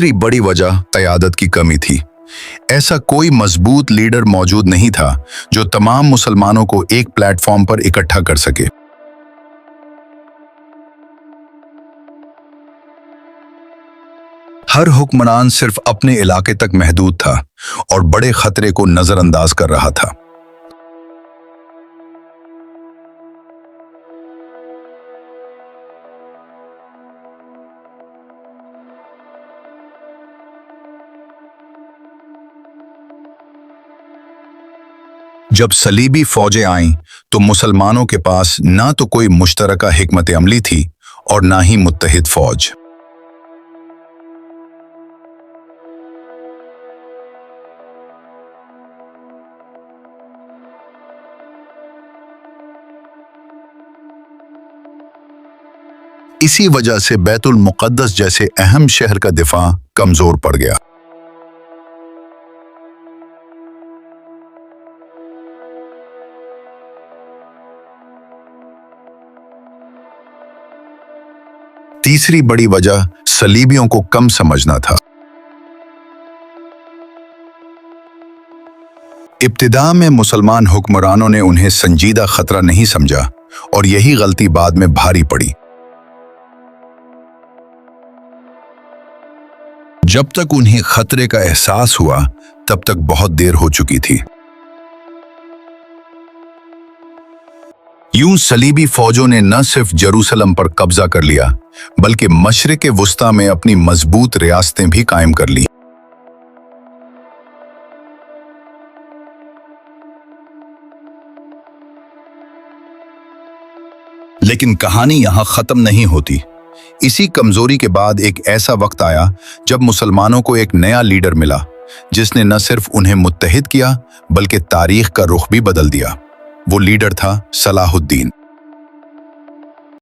दूसरी बड़ी वजह क़यादत की कमी थी। ऐसा कोई मजबूत लीडर मौजूद नहीं था जो तमाम मुसलमानों को एक प्लेटफॉर्म पर इकट्ठा कर सके। हर हुक्मरान सिर्फ अपने इलाके तक महदूद था और बड़े खतरे को नजरअंदाज कर रहा था। जब सलीबी फौजें आईं तो मुसलमानों के पास ना तो कोई मुश्तरका हिकमत अमली थी और ना ही मुत्तहिद फौज। इसी वजह से बैतुल मुक़द्दस जैसे अहम शहर का दिफा कमजोर पड़ गया। तीसरी बड़ी वजह सलीबियों को कम समझना था। इब्तिदा में मुसलमान हुक्मरानों ने उन्हें संजीदा खतरा नहीं समझा और यही गलती बाद में भारी पड़ी। जब तक उन्हें खतरे का एहसास हुआ तब तक बहुत देर हो चुकी थी। यूं सलीबी फौजों ने न सिर्फ जेरूसलम पर कब्जा कर लिया बल्कि मशरिक़ वुस्ता में अपनी मजबूत रियासतें भी कायम कर ली। लेकिन कहानी यहां खत्म नहीं होती। इसी कमजोरी के बाद एक ऐसा वक्त आया जब मुसलमानों को एक नया लीडर मिला जिसने न सिर्फ उन्हें मुत्तहिद किया बल्कि तारीख का रुख भी बदल दिया। वो लीडर था सलाहुद्दीन।